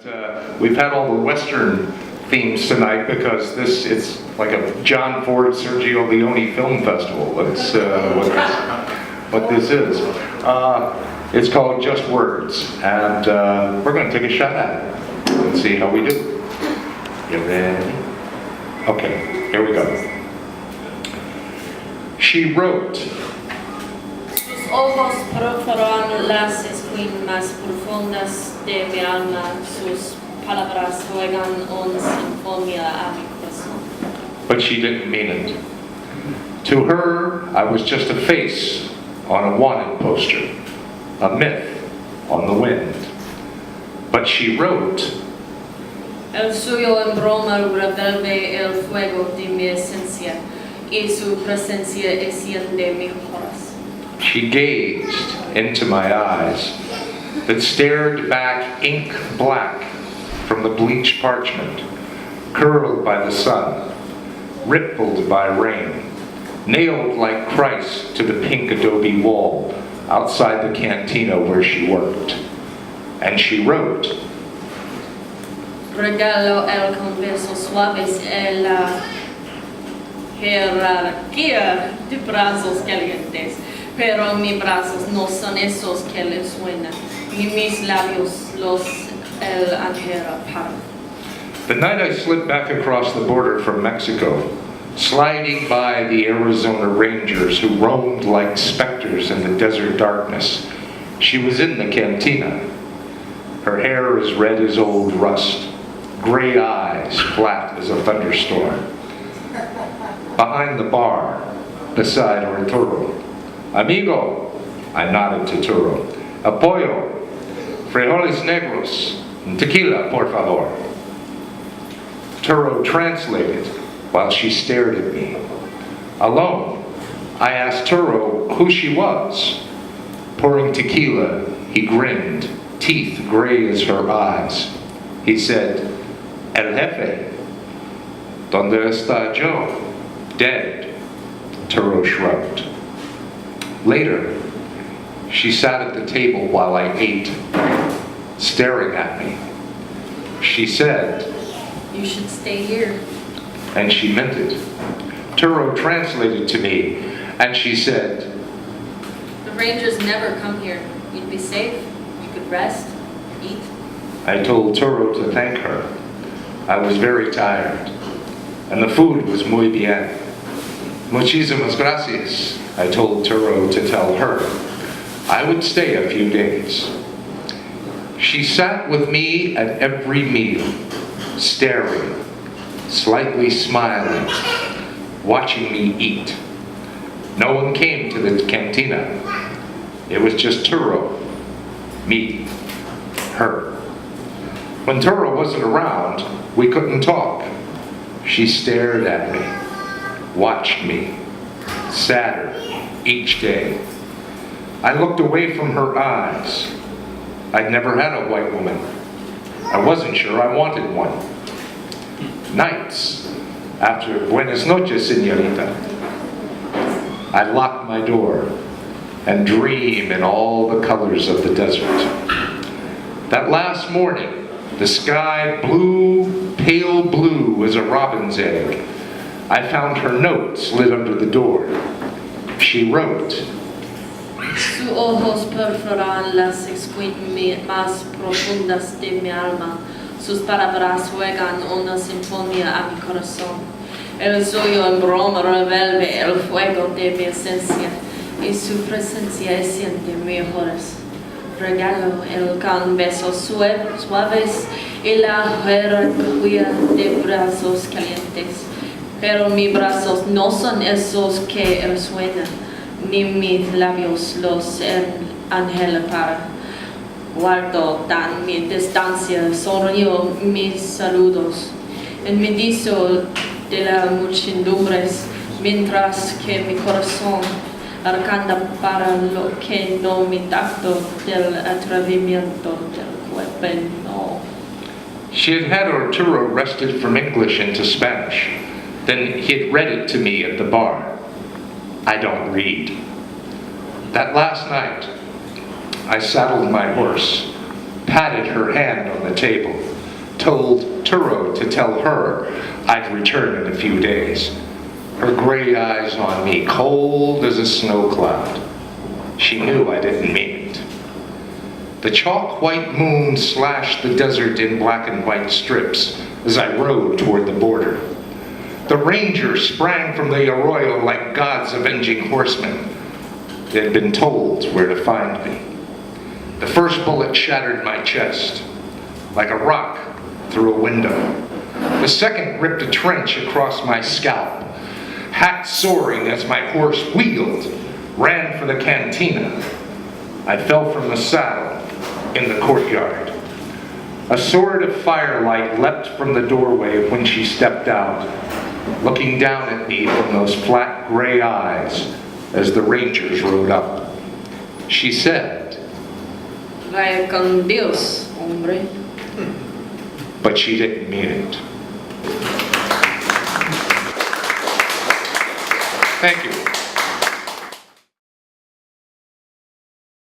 We've had all the Western themes tonight because it's like a John Ford, Sergio Leone film festival. That's what this is. It's called Just Words, and we're going to take a shot at it and see how we do. You ready? Okay, here we go. She wrote. Sus ojos perforan las esquin más profundas de mi alma, sus palabras juegan sinfonia a mi corazon. But she didn't mean it. To her, I was just a face on a wanted poster, a myth on the wind. But she wrote, El suyo embroma revuelve el fuego de mi escencia, y su presencia enciende mi horas. She gazed into my eyes that stared back ink black from the bleached parchment, curled by the sun, rippled by rain, nailed like Christ to the pink adobe wall outside the cantina where she worked. And she wrote, Regalo con besos suaves y la jerarquia de brazos calientes, pero mis brazos no son esos que le suenan, ni mis labios los el ángel para. The night I slid back across the border from Mexico, sliding by the Arizona Rangers who roamed like specters in the desert darkness, she was in the cantina. Her hair as red as old rust, gray eyes flat as a thunderstorm. Behind the bar, beside Arturo. Amigo, I nodded to Turo. Apoyo, frijoles negros, tequila, por favor. Turo translated while she stared at me. Alone, I asked Turo who she was. Pouring tequila, he grinned, teeth gray as her eyes. He said, El jefe. ¿Dónde está yo? Dead. Turo shrugged. Later, she sat at the table while I ate, staring at me. She said, You should stay here. and she meant it. Turo translated to me, and she said, The Rangers never come here. You'd be safe. You could rest, eat. I told Turo to thank her. I was very tired, and the food was muy bien. Muchísimas gracias, I told Turo to tell her. I would stay a few days. She sat with me at every meal, staring, slightly smiling, watching me eat. No one came to the cantina. It was just Turo, me, her. When Turo wasn't around, we couldn't talk. She stared at me, watched me, sadder each day. I looked away from her eyes. I'd never had a white woman. I wasn't sure I wanted one. Nights, after Buenas noches, señorita, I'd lock my door and dream in all the colors of the desert. That last morning, the sky blue, pale blue as a robin's egg. I found her note slid under the door. She wrote, Sus ojos perforan las esquin más profundas de mi alma. Sus palabras juegan sinfonia a mi corazón. El suyo embroma revuelve el fuego de mi escencia, y su presencia enciende mis horas. Regalo con besos suaves y la jerarquia de brazos calientes. Pero mis brazos no son esos que resuenan, ni mis labios los ángeles para. Guardo tan mi distancia, sonrío mis saludos. En medio de las muchedumbres, mientras que mi corazón arcanda para lo que no me tacto del atrevimiento del cuerpo. She had had Arturo wrested from English into Spanish. Then he had read it to me at the bar. I don't read. That last night, I saddled my horse, patted her hand on the table, told Turo to tell her I'd return in a few days. Her gray eyes on me, cold as a snow cloud. She knew I didn't mean it. The chalk-white moon slashed the desert in black and white strips as I rode toward the border. The rangers sprang from the arroyo like God's avenging horsemen. They had been told where to find me. The first bullet shattered my chest, like a rock through a window. The second ripped a trench across my scalp. Hat soaring as my horse wheeled, ran for the cantina. I fell from the saddle in the courtyard. A sword of firelight leapt from the doorway when she stepped out, looking down at me from those flat gray eyes as the rangers rode up. She said, Vaya con Dios, hombre. but she didn't mean it. Thank you.